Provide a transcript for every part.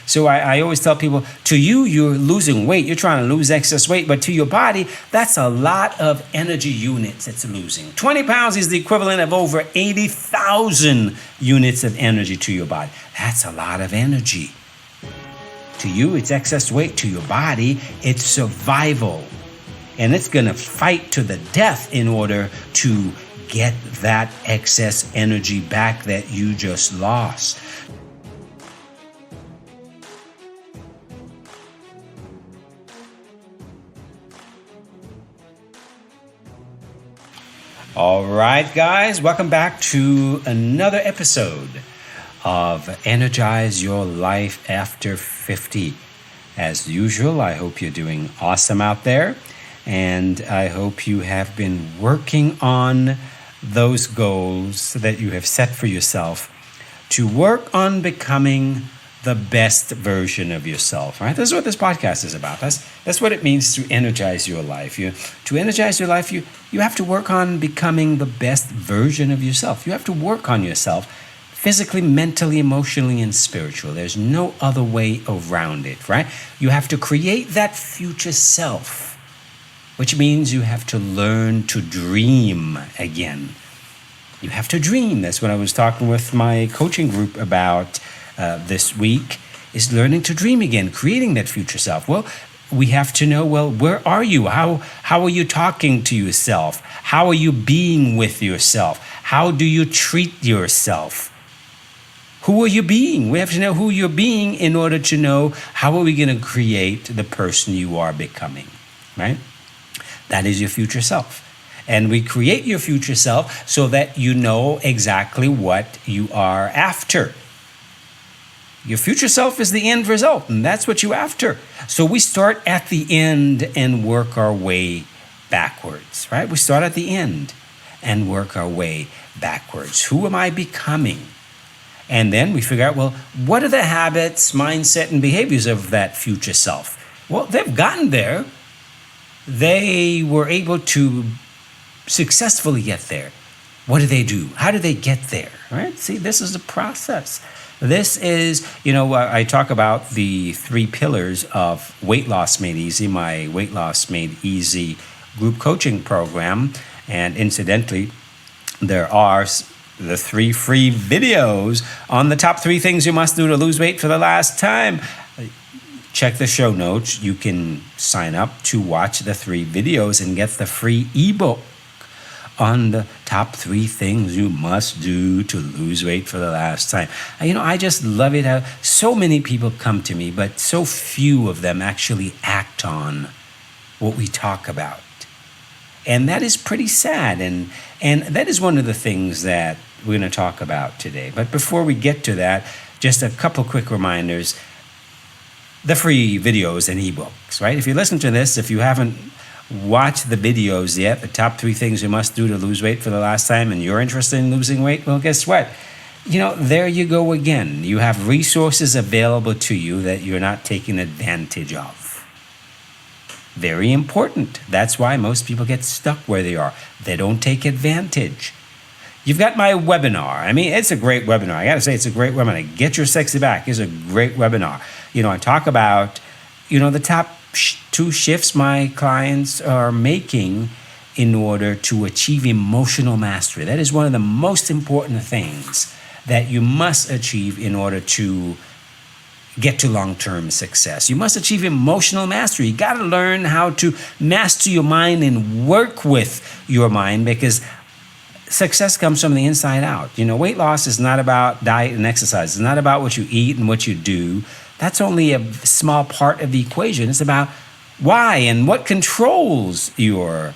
So I always tell people, to you, you're losing weight. You're trying to lose excess weight, but to your body, that's a lot of energy units it's losing. 20 pounds is the equivalent of over 80,000 units of energy to your body. That's a lot of energy. To you, it's excess weight. To your body, it's survival. And it's going to fight to the death in order to get that excess energy back that you just lost. All right, guys, welcome back to another episode of Energize Your Life After 50. As usual, I hope you're doing awesome out there, and I hope you have been working on those goals that you have set for yourself to work on becoming the best version of yourself, right? This is what this podcast is about. That's what it means to energize your life. To energize your life, you have to work on becoming the best version of yourself. You have to work on yourself physically, mentally, emotionally, and spiritually. There's no other way around it, right? You have to create that future self, which means you have to learn to dream again. You have to dream. That's what I was talking with my coaching group about this week, is learning to dream again, creating that future self. Well, we have to know, well, where are you? How are you talking to yourself? How are you being with yourself? How do you treat yourself? Who are you being? We have to know who you're being in order to know how are we going to create the person you are becoming, right? That is your future self. And we create your future self so that you know exactly what you are after. Your future self is the end result, and that's what you're after. So we start at the end and work our way backwards, right? We start at the end and work our way backwards. Who am I becoming? And then we figure out, well, what are the habits, mindset, and behaviors of that future self? Well, they've gotten there. They were able to successfully get there. What do they do? How do they get there? Right? See, this is the process. This is, I talk about the 3 pillars of Weight Loss Made Easy, my Weight Loss Made Easy group coaching program. And incidentally, there are the 3 free videos on the top 3 things you must do to lose weight for the last time. Check the show notes. You can sign up to watch the 3 videos and get the free ebook on the top 3 things you must do to lose weight for the last time. I just love it how so many people come to me, but so few of them actually act on what we talk about. And that is pretty sad. And that is one of the things that we're going to talk about today. But before we get to that, just a couple quick reminders. The free videos and ebooks, right? If you listen to this, if you haven't watched the videos yet, the top 3 things you must do to lose weight for the last time, and you're interested in losing weight, well, guess what? There you go again. You have resources available to you that you're not taking advantage of. Very important. That's why most people get stuck where they are. They don't take advantage. You've got my webinar. It's a great webinar. I got to say, it's a great webinar. Get Your Sexy Back is a great webinar. I talk about, the top 2 shifts my clients are making in order to achieve emotional mastery. That is one of the most important things that you must achieve in order to get to long-term success. You must achieve emotional mastery. You got to learn how to master your mind and work with your mind, because success comes from the inside out. Weight loss is not about diet and exercise. It's not about what you eat and what you do. That's only a small part of the equation. It's about why and what controls your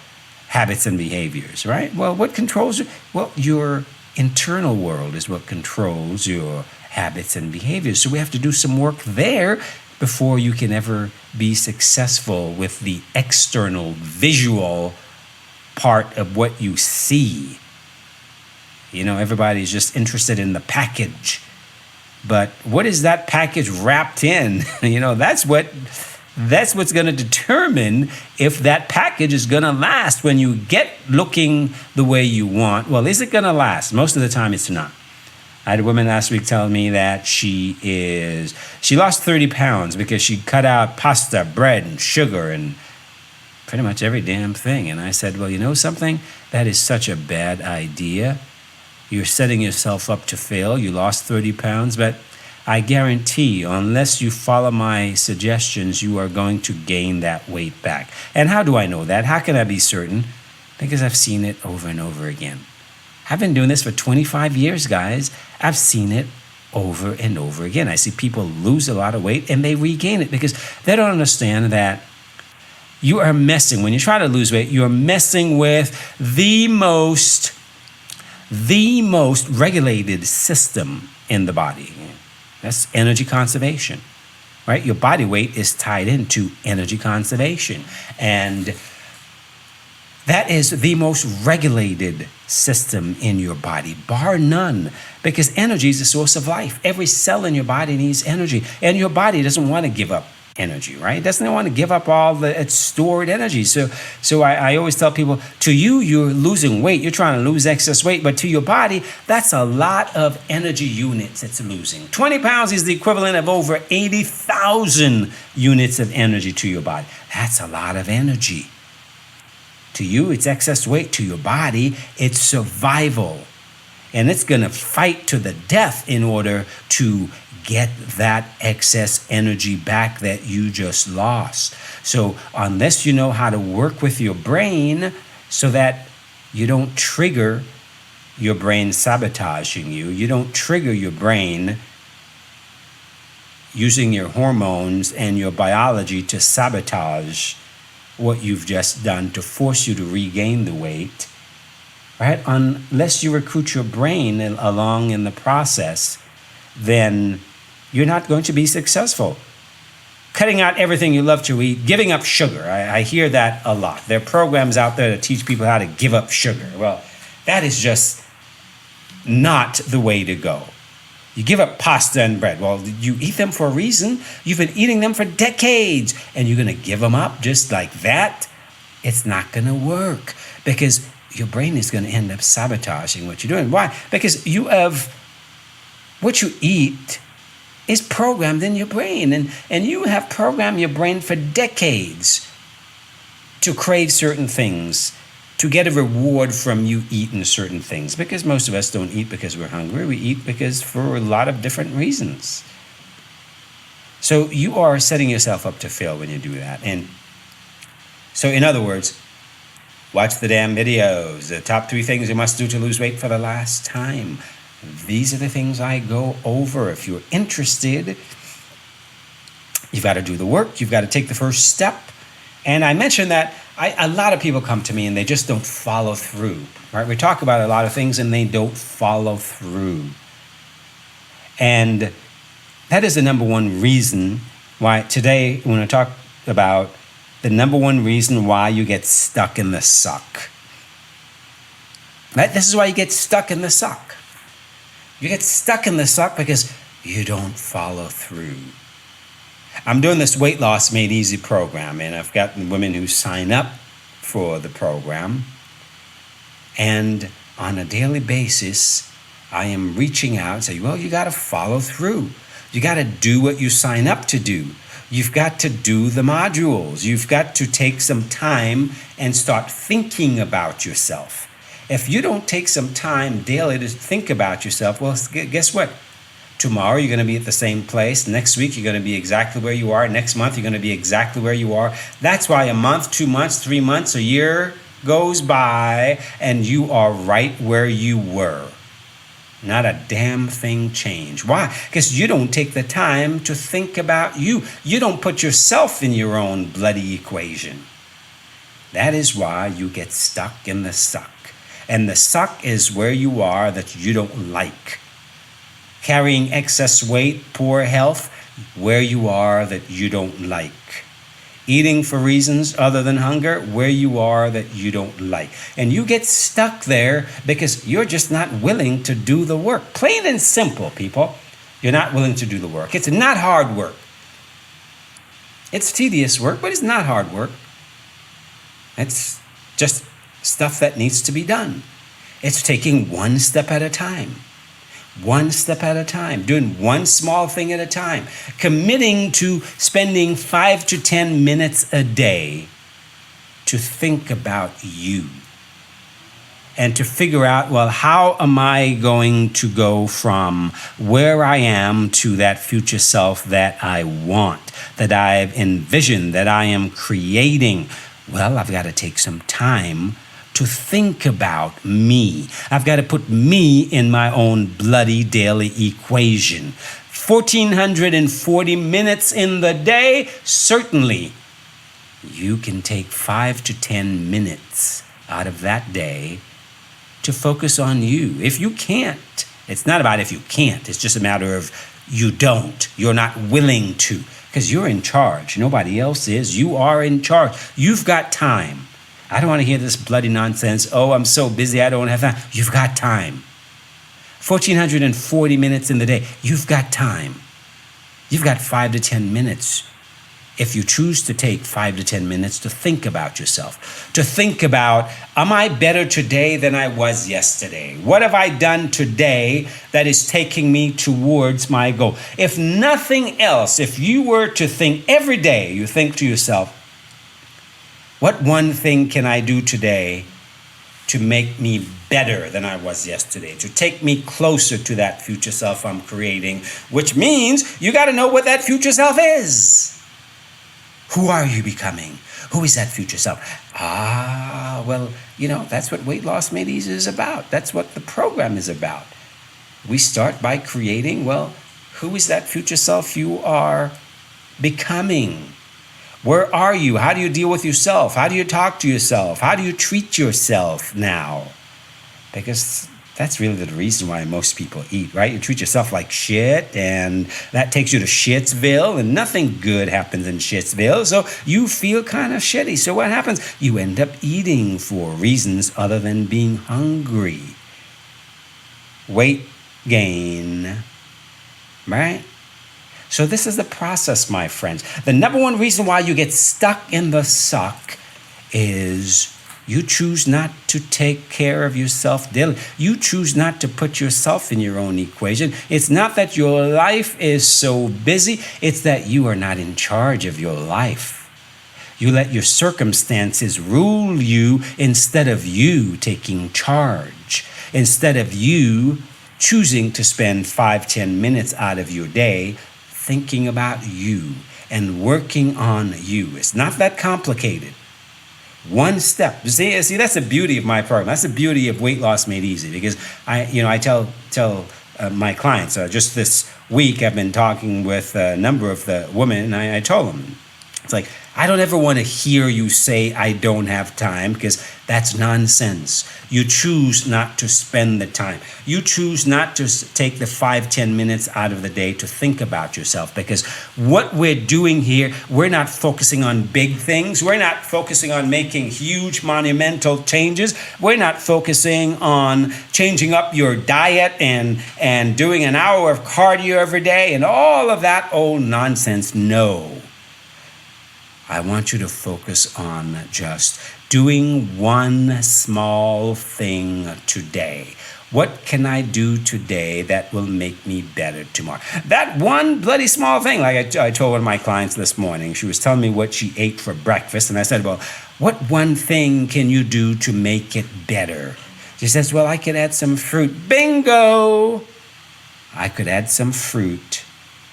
habits and behaviors, right? Well, what controls you? Well, your internal world is what controls your habits and behaviors. So we have to do some work there before you can ever be successful with the external visual part of what you see. Everybody's just interested in the package. But what is that package wrapped in? That's what's going to determine if that package is going to last when you get looking the way you want. Well, is it going to last? Most of the time it's not. I had a woman last week telling me that she lost 30 pounds because she cut out pasta, bread, and sugar, and pretty much every damn thing. And I said, well, you know something? That is such a bad idea. You're setting yourself up to fail. You lost 30 pounds, but I guarantee you, unless you follow my suggestions, you are going to gain that weight back. And how do I know that? How can I be certain? Because I've seen it over and over again. I've been doing this for 25 years, guys. I've seen it over and over again. I see people lose a lot of weight and they regain it because they don't understand that you are messing, when you try to lose weight, you're messing with the most regulated system in the body. That's energy conservation, right? Your body weight is tied into energy conservation. And that is the most regulated system in your body, bar none, because energy is the source of life. Every cell in your body needs energy, and your body doesn't want to give up energy, right? It doesn't want to give up all its stored energy. So I always tell people, to you, you're losing weight. You're trying to lose excess weight, but to your body, that's a lot of energy units it's losing. 20 pounds is the equivalent of over 80,000 units of energy to your body. That's a lot of energy. To you, it's excess weight. To your body, it's survival. And it's going to fight to the death in order to get that excess energy back that you just lost. So unless you know how to work with your brain so that you don't trigger your brain sabotaging you, you don't trigger your brain using your hormones and your biology to sabotage what you've just done to force you to regain the weight, right? Unless you recruit your brain along in the process, then you're not going to be successful. Cutting out everything you love to eat, giving up sugar. I hear that a lot. There are programs out there to teach people how to give up sugar. Well, that is just not the way to go. You give up pasta and bread. Well, you eat them for a reason. You've been eating them for decades, and you're going to give them up just like that? It's not going to work because your brain is going to end up sabotaging what you're doing. Why? Because what you eat is programmed in your brain, and you have programmed your brain for decades to crave certain things, to get a reward from you eating certain things, because most of us don't eat because we're hungry. We eat because for a lot of different reasons. So you are setting yourself up to fail when you do that. And so in other words, watch the damn videos. The top 3 things you must do to lose weight for the last time. These are the things I go over. If you're interested, you've got to do the work. You've got to take the first step. And I mentioned that a lot of people come to me and they just don't follow through, right? We talk about a lot of things and they don't follow through. And that is the number one reason why today, when I talk about the number one reason why you get stuck in the suck. Right? This is why you get stuck in the suck. You get stuck in the suck because you don't follow through. I'm doing this weight loss made easy program, and I've got women who sign up for the program. And on a daily basis, I am reaching out and saying, well, you got to follow through. You got to do what you sign up to do. You've got to do the modules. You've got to take some time and start thinking about yourself. If you don't take some time daily to think about yourself, well, guess what? Tomorrow you're going to be at the same place. Next week you're going to be exactly where you are. Next month you're going to be exactly where you are. That's why a month, 2 months, 3 months, a year goes by and you are right where you were. Not a damn thing changed. Why? Because you don't take the time to think about you. You don't put yourself in your own bloody equation. That is why you get stuck in the suck. And the suck is where you are that you don't like. Carrying excess weight, poor health, where you are that you don't like. Eating for reasons other than hunger, where you are that you don't like. And you get stuck there because you're just not willing to do the work. Plain and simple, people. You're not willing to do the work. It's not hard work. It's tedious work, but it's not hard work. It's just stuff that needs to be done. It's taking one step at a time. one step at a time, doing one small thing at a time, committing to spending 5 to 10 minutes a day to think about you and to figure out, well, how am I going to go from where I am to that future self that I want, that I've envisioned, that I am creating? Well, I've got to take some time to think about me. I've got to put me in my own bloody daily equation. 1,440 minutes in the day, certainly you can take 5 to 10 minutes out of that day to focus on you. If you can't, it's not about if you can't, it's just a matter of you don't. You're not willing to, because you're in charge. Nobody else is. You are in charge. You've got time. I don't want to hear this bloody nonsense. Oh, I'm so busy, I don't have time. You've got time. 1,440 minutes in the day. You've got time. You've got 5 to 10 minutes. If you choose to take 5 to 10 minutes to think about yourself, to think about, am I better today than I was yesterday? What have I done today that is taking me towards my goal? If nothing else, if you were to think every day, you think to yourself, what one thing can I do today to make me better than I was yesterday, to take me closer to that future self I'm creating, which means you got to know what that future self is. Who are you becoming? Who is that future self? Well, that's what Weight Loss Made Easy is about. That's what the program is about. We start by creating, well, who is that future self you are becoming? Where are you? How do you deal with yourself? How do you talk to yourself? How do you treat yourself now? Because that's really the reason why most people eat, right? You treat yourself like shit, and that takes you to Shitsville, and nothing good happens in Shitsville, so you feel kind of shitty. So what happens? You end up eating for reasons other than being hungry. Weight gain, right? So this is the process, my friends. The number one reason why you get stuck in the suck is you choose not to take care of yourself daily. You choose not to put yourself in your own equation. It's not that your life is so busy, it's that you are not in charge of your life. You let your circumstances rule you instead of you taking charge, instead of you choosing to spend 5-10 minutes out of your day thinking about you and working on you. It's not that complicated. One step. See, that's the beauty of my program. That's the beauty of Weight Loss Made Easy, because I tell my clients, just this week I've been talking with a number of the women, and I told them, it's like, I don't ever want to hear you say I don't have time, because that's nonsense. You choose not to spend the time. You choose not to take the 5-10 minutes out of the day to think about yourself, because what we're doing here, we're not focusing on big things. We're not focusing on making huge monumental changes. We're not focusing on changing up your diet and doing an hour of cardio every day and all of that old nonsense. No. I want you to focus on just doing one small thing today. What can I do today that will make me better tomorrow? That one bloody small thing, like I told one of my clients this morning. She was telling me what she ate for breakfast, and I said, well, what one thing can you do to make it better? She says, well, I could add some fruit. Bingo! I could add some fruit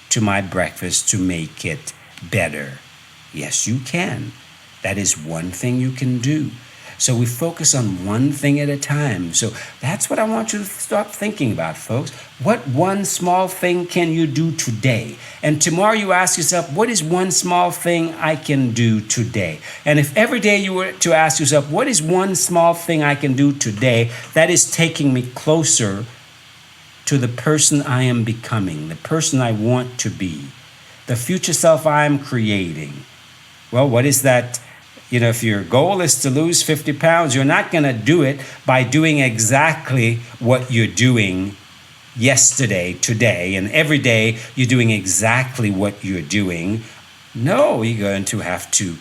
to my breakfast to make it better. Yes, you can. That is one thing you can do. So we focus on one thing at a time. So that's what I want you to start thinking about, folks. What one small thing can you do today? And tomorrow you ask yourself, what is one small thing I can do today? And if every day you were to ask yourself, what is one small thing I can do today that is taking me closer to the person I am becoming, the person I want to be, the future self I am creating? Well, what is that? If your goal is to lose 50 pounds, you're not going to do it by doing exactly what you're doing yesterday, today, and every day you're doing exactly what you're doing. No, you're going to have to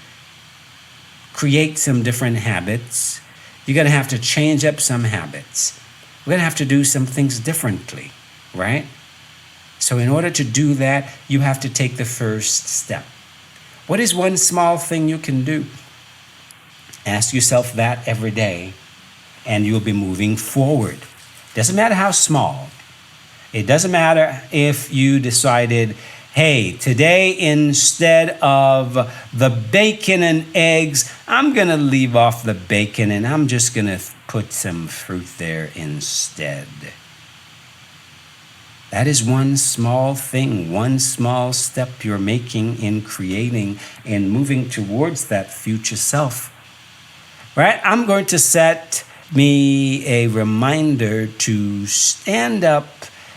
create some different habits. You're going to have to change up some habits. We're going to have to do some things differently. right? So in order to do that, you have to take the first step. What is one small thing you can do? Ask yourself that every day, and you'll be moving forward. Doesn't matter how small. It doesn't matter if you decided, hey, today instead of the bacon and eggs, I'm going to leave off the bacon and I'm just going to put some fruit there instead. That is one small thing, one small step you're making in creating and moving towards that future self. Right? I'm going to set me a reminder to stand up,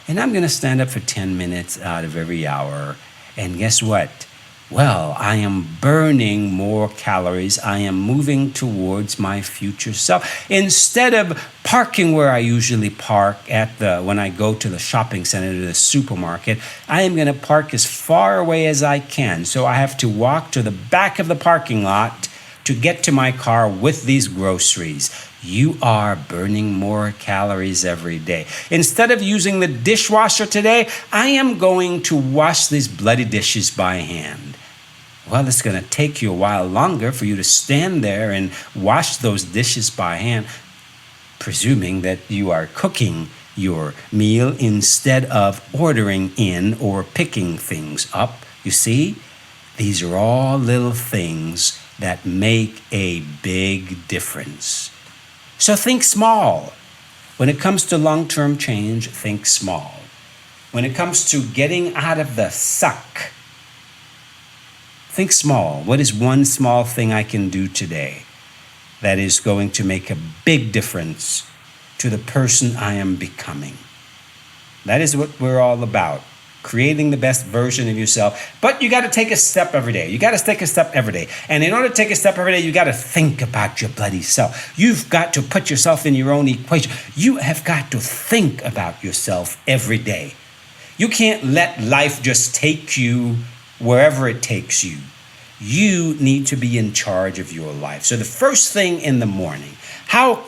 and I'm going to stand up for 10 minutes out of every hour. And guess what? Well, I am burning more calories. I am moving towards my future self. Instead of parking where I usually park when I go to the shopping center, to the supermarket, I am going to park as far away as I can. So I have to walk to the back of the parking lot to get to my car with these groceries. You are burning more calories every day. Instead of using the dishwasher today, I am going to wash these bloody dishes by hand. Well, it's going to take you a while longer for you to stand there and wash those dishes by hand, presuming that you are cooking your meal instead of ordering in or picking things up. You see, these are all little things that make a big difference. So think small. When it comes to long-term change, think small. When it comes to getting out of the suck, think small. What is one small thing I can do today that is going to make a big difference to the person I am becoming? That is what we're all about. Creating the best version of yourself. But you got to take a step every day. You got to take a step every day. And in order to take a step every day, you got to think about your bloody self. You've got to put yourself in your own equation. You have got to think about yourself every day. You can't let life just take you wherever it takes you. You need to be in charge of your life. So the first thing in the morning, how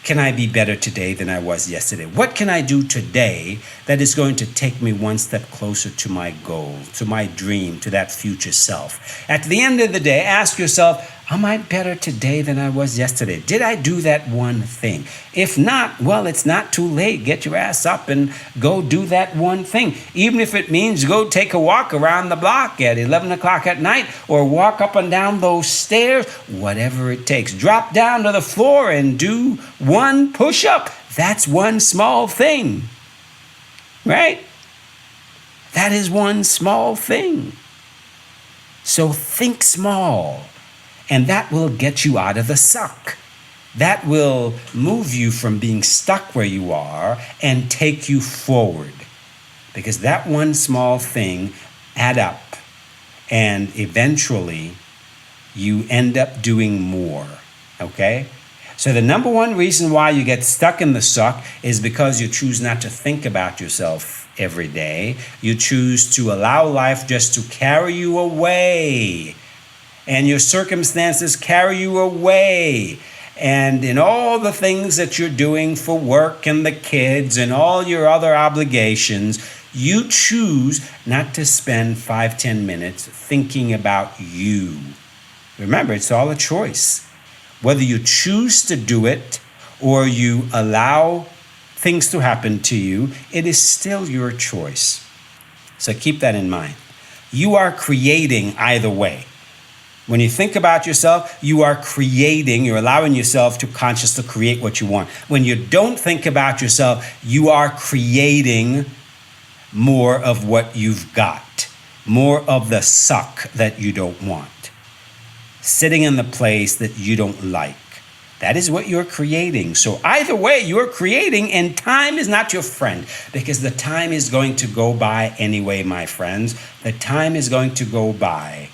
can I be better today than I was yesterday? What can I do today that is going to take me one step closer to my goal, to my dream, to that future self? At the end of the day, ask yourself, am I better today than I was yesterday? Did I do that one thing? If not, well, it's not too late. Get your ass up and go do that one thing. Even if it means go take a walk around the block at 11 o'clock at night or walk up and down those stairs, whatever it takes. Drop down to the floor and do one push-up. That's one small thing, right? That is one small thing. So think small. And that will get you out of the suck. That will move you from being stuck where you are and take you forward. Because that one small thing add up. And eventually, you end up doing more. Okay? So the number one reason why you get stuck in the suck is because you choose not to think about yourself every day. You choose to allow life just to carry you away. And your circumstances carry you away. And in all the things that you're doing for work and the kids and all your other obligations, you choose not to spend 5-10 minutes thinking about you. Remember, it's all a choice. Whether you choose to do it or you allow things to happen to you, it is still your choice. So keep that in mind. You are creating either way. When you think about yourself, you are creating, you're allowing yourself to consciously create what you want. When you don't think about yourself, you are creating more of what you've got, more of the suck that you don't want, sitting in the place that you don't like. That is what you're creating. So either way, you're creating, and time is not your friend because the time is going to go by anyway, my friends. The time is going to go by.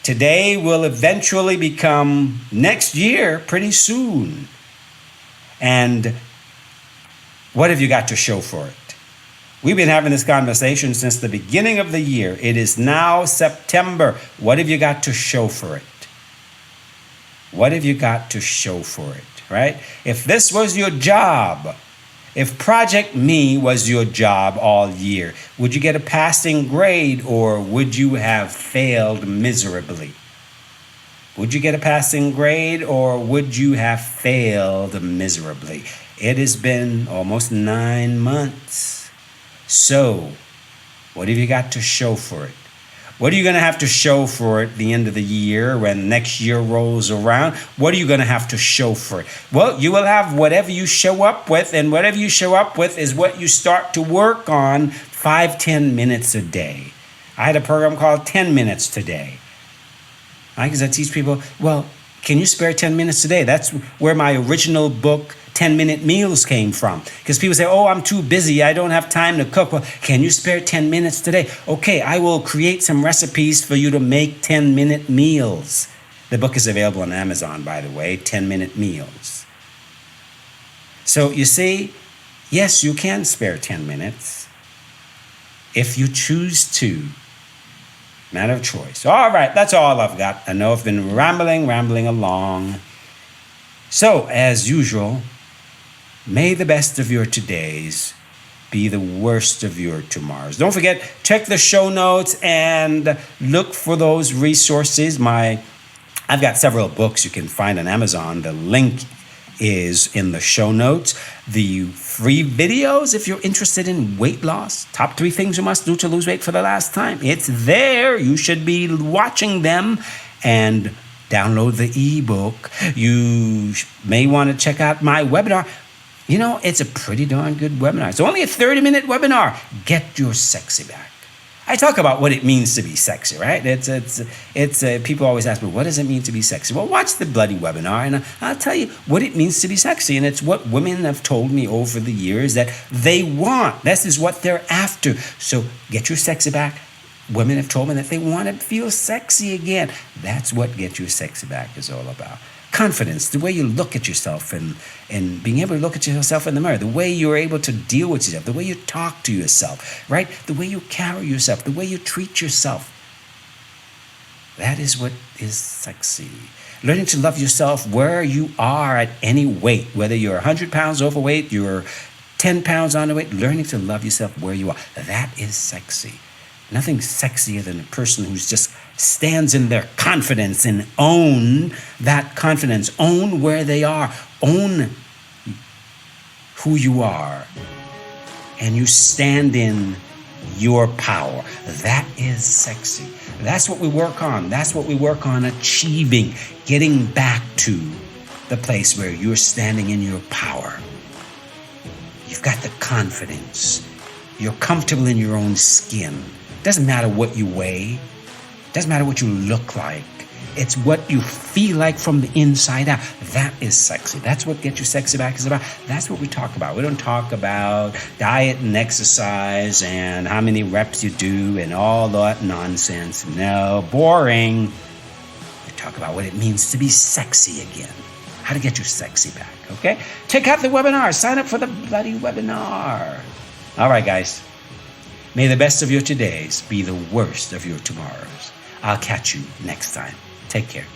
Today will eventually become next year pretty soon. And what have you got to show for it? We've been having this conversation since the beginning of the year. It is now September. What have you got to show for it? What have you got to show for it, right? If this was your job, If Project Me was your job all year, would you get a passing grade or would you have failed miserably? Would you get a passing grade or would you have failed miserably? It has been almost 9 months. So, what have you got to show for it? What are you going to have to show for it at the end of the year when next year rolls around? What are you going to have to show for it? Well, you will have whatever you show up with, and whatever you show up with is what you start to work on 5-10 minutes a day. I had a program called 10 Minutes Today. Because I teach people, well, can you spare 10 minutes a day? That's where my original book, 10-Minute Meals, came from. Because people say, oh, I'm too busy, I don't have time to cook. Well, can you spare 10 minutes today? Okay, I will create some recipes for you to make 10-minute meals. The book is available on Amazon, by the way, 10-Minute Meals. So you see, yes, you can spare 10 minutes if you choose to. Matter of choice. All right, that's all I've got. I know I've been rambling along. So, as usual, may the best of your todays be the worst of your tomorrows. Don't forget, check the show notes and look for those resources. I've got several books you can find on Amazon. The link is in the show notes. The free videos, if you're interested in weight loss, top 3 things you must do to lose weight for the last time. It's there. You should be watching them and download the ebook. You may want to check out my webinar. You know, it's a pretty darn good webinar. It's only a 30-minute webinar. Get your sexy back. I talk about what it means to be sexy, right? It's people always ask me, what does it mean to be sexy? Well, watch the bloody webinar, and I'll tell you what it means to be sexy. And it's what women have told me over the years that they want. This is what they're after. So get your sexy back. Women have told me that they want to feel sexy again. That's what Get Your Sexy Back is all about. Confidence, the way you look at yourself and being able to look at yourself in the mirror, the way you're able to deal with yourself, the way you talk to yourself, right? The way you carry yourself, the way you treat yourself. That is what is sexy. Learning to love yourself where you are at any weight, whether you're 100 pounds overweight, you're 10 pounds underweight, learning to love yourself where you are. That is sexy. Nothing sexier than a person who's just stands in their confidence and own that confidence. Own where they are. Own who you are. And you stand in your power. That is sexy. That's what we work on. That's what we work on achieving. Getting back to the place where you're standing in your power. You've got the confidence. You're comfortable in your own skin. Doesn't matter what you weigh. Doesn't matter what you look like. It's what you feel like from the inside out. That is sexy. That's what Get Your Sexy Back is about. That's what we talk about. We don't talk about diet and exercise and how many reps you do and all that nonsense. No, boring. We talk about what it means to be sexy again. How to get your sexy back, okay? Check out the webinar. Sign up for the bloody webinar. All right, guys. May the best of your todays be the worst of your tomorrows. I'll catch you next time. Take care.